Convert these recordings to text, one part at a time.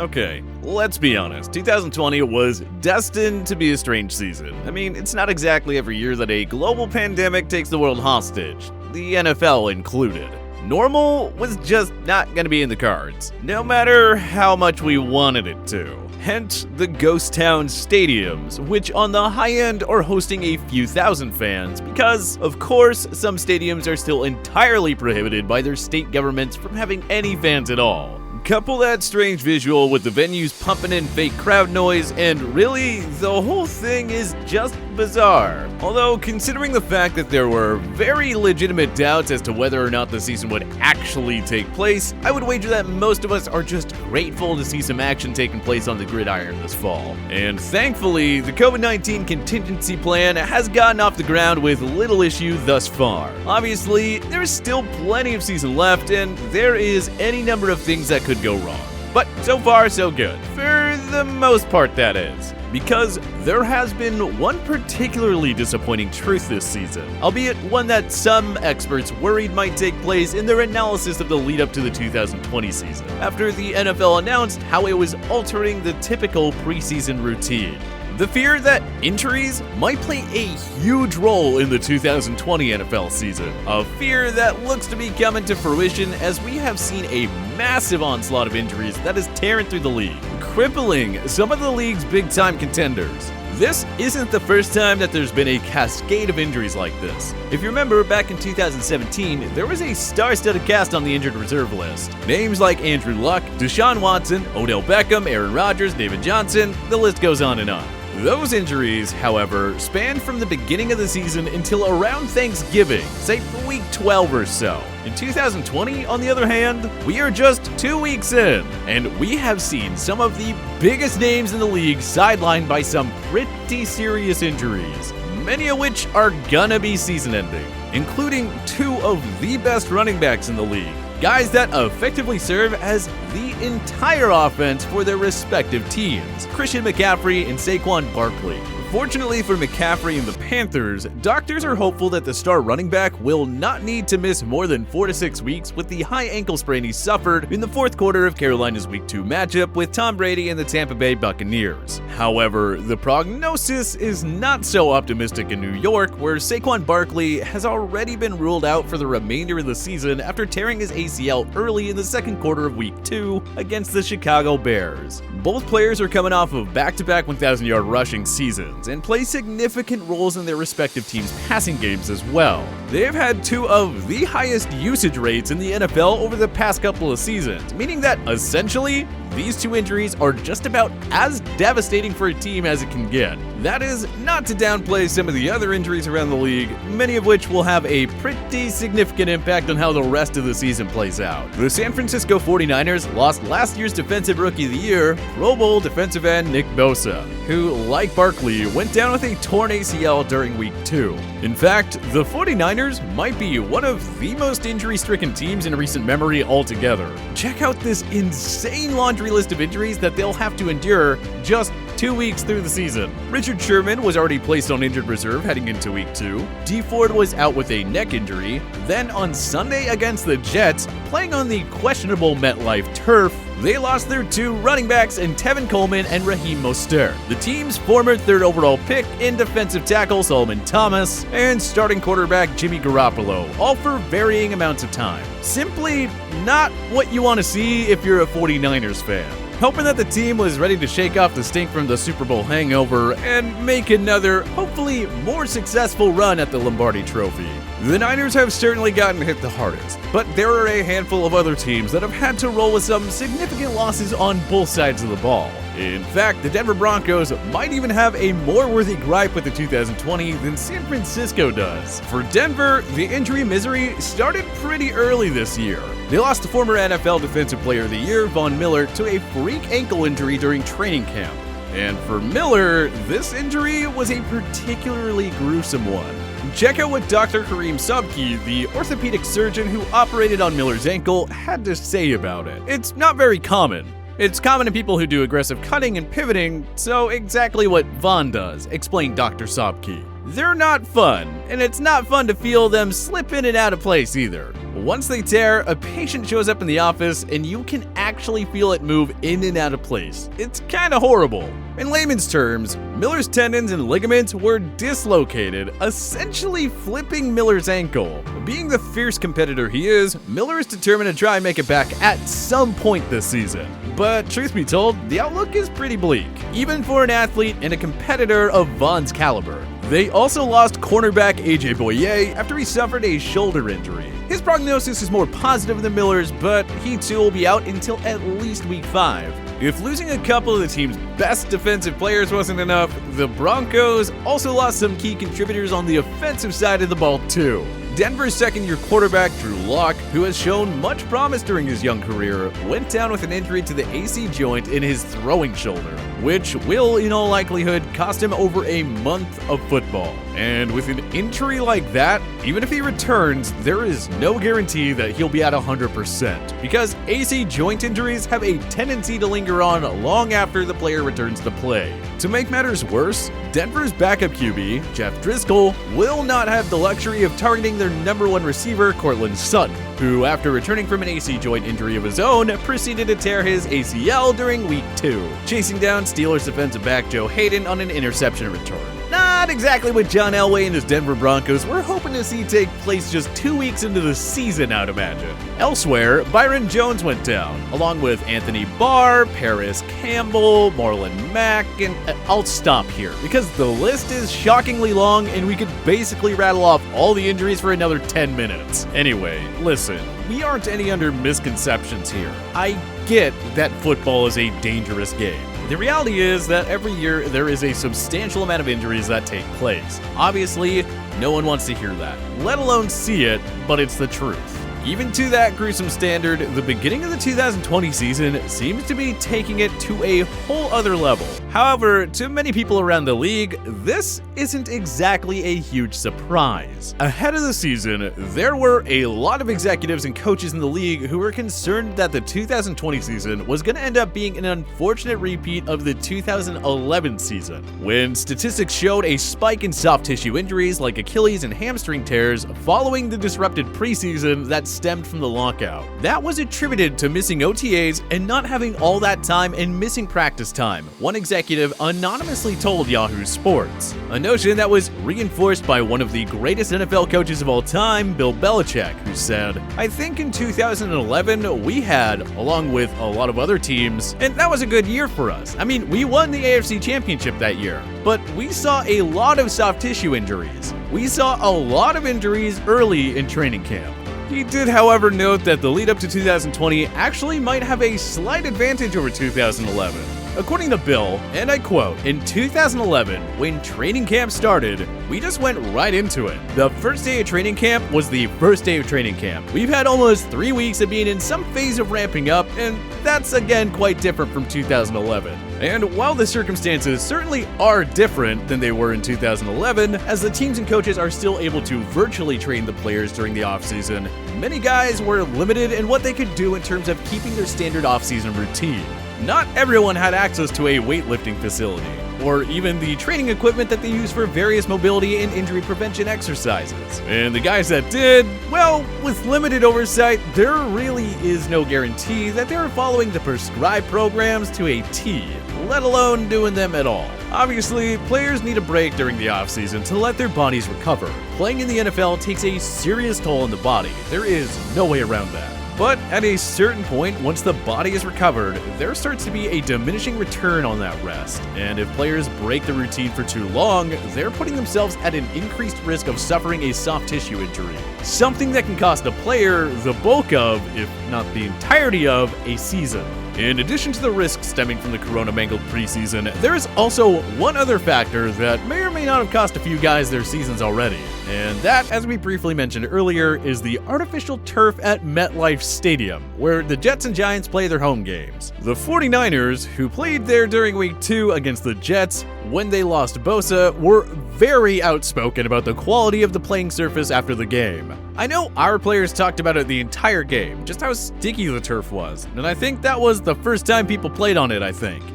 Okay, let's be honest, 2020 was destined to be a strange season. I mean, it's not exactly every year that a global pandemic takes the world hostage, the NFL included. Normal was just not gonna be in the cards, no matter how much we wanted it to. Hence the ghost town stadiums, which on the high end are hosting a few thousand fans because, of course, some stadiums are still entirely prohibited by their state governments from having any fans at all. Couple that strange visual with the venues pumping in fake crowd noise, and really, the whole thing is just bizarre. Although, considering the fact that there were very legitimate doubts as to whether or not the season would actually take place, I would wager that most of us are just grateful to see some action taking place on the gridiron this fall. And thankfully, the COVID-19 contingency plan has gotten off the ground with little issue thus far. Obviously, there's still plenty of season left, and there is any number of things that could go wrong. But so far, so good. For the most part, that is. Because there has been one particularly disappointing truth this season, albeit one that some experts worried might take place in their analysis of the lead up to the 2020 season, after the NFL announced how it was altering the typical preseason routine. The fear that injuries might play a huge role in the 2020 NFL season. A fear that looks to be coming to fruition as we have seen a massive onslaught of injuries that is tearing through the league, crippling some of the league's big-time contenders. This isn't the first time that there's been a cascade of injuries like this. If you remember, back in 2017, there was a star-studded cast on the injured reserve list. Names like Andrew Luck, Deshaun Watson, Odell Beckham, Aaron Rodgers, David Johnson, the list goes on and on. Those injuries, however, spanned from the beginning of the season until around Thanksgiving, say week 12 or so. In 2020, on the other hand, we are just 2 weeks in, and we have seen some of the biggest names in the league sidelined by some pretty serious injuries, many of which are gonna be season-ending, including two of the best running backs in the league. Guys that effectively serve as the entire offense for their respective teams, Christian McCaffrey and Saquon Barkley. Fortunately for McCaffrey and the Panthers, doctors are hopeful that the star running back will not need to miss more than 4 to 6 weeks with the high ankle sprain he suffered in the fourth quarter of Carolina's Week 2 matchup with Tom Brady and the Tampa Bay Buccaneers. However, the prognosis is not so optimistic in New York, where Saquon Barkley has already been ruled out for the remainder of the season after tearing his ACL early in the second quarter of Week 2 against the Chicago Bears. Both players are coming off of back-to-back 1,000-yard rushing seasons and play significant roles in their respective teams' passing games as well. They have had two of the highest usage rates in the NFL over the past couple of seasons, meaning that essentially, these two injuries are just about as devastating for a team as it can get. That is not to downplay some of the other injuries around the league, many of which will have a pretty significant impact on how the rest of the season plays out. The San Francisco 49ers lost last year's Defensive Rookie of the Year, Pro Bowl defensive end Nick Bosa, who, like Barkley, went down with a torn ACL during Week 2. In fact, the 49ers might be one of the most injury-stricken teams in recent memory altogether. Check out this insane laundry list of injuries that they'll have to endure just 2 weeks through the season. Richard Sherman was already placed on injured reserve heading into Week 2. Dee Ford was out with a neck injury. Then on Sunday against the Jets, playing on the questionable MetLife turf, they lost their two running backs in Tevin Coleman and Raheem Mostert, the team's former third overall pick in defensive tackle Solomon Thomas, and starting quarterback Jimmy Garoppolo, all for varying amounts of time. Simply not what you want to see if you're a 49ers fan. Hoping that the team was ready to shake off the stink from the Super Bowl hangover and make another, hopefully more successful run at the Lombardi Trophy. The Niners have certainly gotten hit the hardest, but there are a handful of other teams that have had to roll with some significant losses on both sides of the ball. In fact, the Denver Broncos might even have a more worthy gripe with the 2020 than San Francisco does. For Denver, the injury misery started pretty early this year. They lost to former NFL Defensive Player of the Year Von Miller to a freak ankle injury during training camp. And for Miller, this injury was a particularly gruesome one. Check out what Dr. Kareem Subki, the orthopedic surgeon who operated on Miller's ankle, had to say about it. It's not very common. It's common in people who do aggressive cutting and pivoting, so exactly what Von does, explained Dr. Sobke. They're not fun, and it's not fun to feel them slip in and out of place either. Once they tear, a patient shows up in the office and you can actually feel it move in and out of place. It's kinda horrible. In layman's terms, Miller's tendons and ligaments were dislocated, essentially flipping Miller's ankle. Being the fierce competitor he is, Miller is determined to try and make it back at some point this season. But truth be told, the outlook is pretty bleak, even for an athlete and a competitor of Vaughn's caliber. They also lost cornerback AJ Boye after he suffered a shoulder injury. His prognosis is more positive than Miller's, but he too will be out until at least week 5. If losing a couple of the team's best defensive players wasn't enough, the Broncos also lost some key contributors on the offensive side of the ball too. Denver's second-year quarterback Drew Lock, who has shown much promise during his young career, went down with an injury to the AC joint in his throwing shoulder, which will, in all likelihood, cost him over a month of football. And with an injury like that, even if he returns, there is no guarantee that he'll be at 100%, because AC joint injuries have a tendency to linger on long after the player returns to play. To make matters worse, Denver's backup QB, Jeff Driscoll, will not have the luxury of targeting their number one receiver, Cortland Sutton, who, after returning from an AC joint injury of his own, proceeded to tear his ACL during week 2, chasing down Steelers defensive back Joe Hayden on an interception return. Not exactly what John Elway and his Denver Broncos were hoping to see take place just 2 weeks into the season, I'd imagine. Elsewhere, Byron Jones went down, along with Anthony Barr, Paris Campbell, Marlon Mack, and I'll stop here, because the list is shockingly long and we could basically rattle off all the injuries for another 10 minutes. Anyway, listen, we aren't any under misconceptions here. I get that football is a dangerous game. The reality is that every year there is a substantial amount of injuries that take place. Obviously, no one wants to hear that, let alone see it, but it's the truth. Even to that gruesome standard, the beginning of the 2020 season seems to be taking it to a whole other level. However, to many people around the league, this isn't exactly a huge surprise. Ahead of the season, there were a lot of executives and coaches in the league who were concerned that the 2020 season was going to end up being an unfortunate repeat of the 2011 season, when statistics showed a spike in soft tissue injuries like Achilles and hamstring tears following the disrupted preseason that stemmed from the lockout. That was attributed to missing OTAs and not having all that time and missing practice time, one executive anonymously told Yahoo Sports. A notion that was reinforced by one of the greatest NFL coaches of all time, Bill Belichick, who said, "I think in 2011 we had, along with a lot of other teams, and that was a good year for us. I mean, we won the AFC Championship that year, but we saw a lot of soft tissue injuries. We saw a lot of injuries early in training camp." He did, however, note that the lead up to 2020 actually might have a slight advantage over 2011. According to Bill, and I quote, "In 2011, when training camp started, we just went right into it. The first day of training camp was the first day of training camp. We've had almost 3 weeks of being in some phase of ramping up, and that's again quite different from 2011. And while the circumstances certainly are different than they were in 2011, as the teams and coaches are still able to virtually train the players during the offseason, many guys were limited in what they could do in terms of keeping their standard offseason routine. Not everyone had access to a weightlifting facility, or even the training equipment that they use for various mobility and injury prevention exercises. And the guys that did, well, with limited oversight, there really is no guarantee that they were following the prescribed programs to a T, let alone doing them at all. Obviously, players need a break during the offseason to let their bodies recover. Playing in the NFL takes a serious toll on the body. There is no way around that. But at a certain point, once the body is recovered, there starts to be a diminishing return on that rest. And if players break the routine for too long, they're putting themselves at an increased risk of suffering a soft tissue injury. Something that can cost a player the bulk of, if not the entirety of, a season. In addition to the risks stemming from the corona-mangled preseason, there is also one other factor that may or may not have cost a few guys their seasons already. And that, as we briefly mentioned earlier, is the artificial turf at MetLife Stadium, where the Jets and Giants play their home games. The 49ers, who played there during week 2 against the Jets when they lost Bosa, were very outspoken about the quality of the playing surface after the game. I know our players talked about it the entire game, just how sticky the turf was, and I think that was the first time people played on it,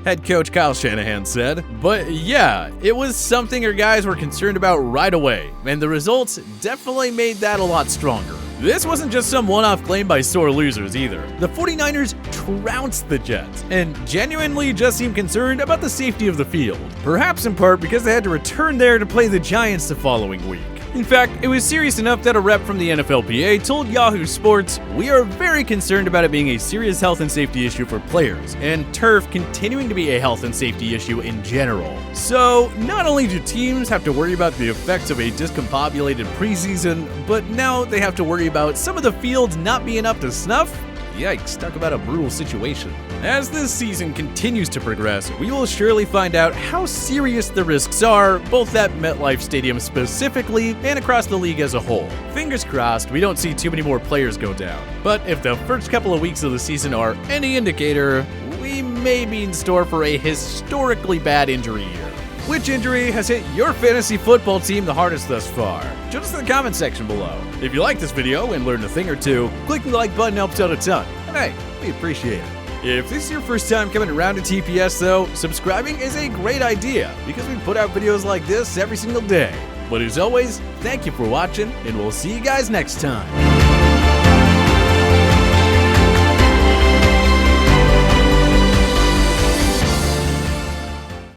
head coach Kyle Shanahan said. But yeah, it was something our guys were concerned about right away, and the results definitely made that a lot stronger. This wasn't just some one-off claim by sore losers either. The 49ers trounced the Jets, and genuinely just seemed concerned about the safety of the field. Perhaps in part because they had to return there to play the Giants the following week. In fact, it was serious enough that a rep from the NFLPA told Yahoo Sports, "We are very concerned about it being a serious health and safety issue for players, and turf continuing to be a health and safety issue in general." So, not only do teams have to worry about the effects of a discombobulated preseason, but now they have to worry about some of the fields not being up to snuff? Yikes, talk about a brutal situation. As this season continues to progress, we will surely find out how serious the risks are, both at MetLife Stadium specifically and across the league as a whole. Fingers crossed we don't see too many more players go down. But if the first couple of weeks of the season are any indicator, we may be in store for a historically bad injury year. Which injury has hit your fantasy football team the hardest thus far? Join us in the comment section below. If you like this video and learned a thing or two, clicking the like button helps out a ton. And hey, we appreciate it. If this is your first time coming around to TPS though, subscribing is a great idea because we put out videos like this every single day. But as always, thank you for watching, and we'll see you guys next time.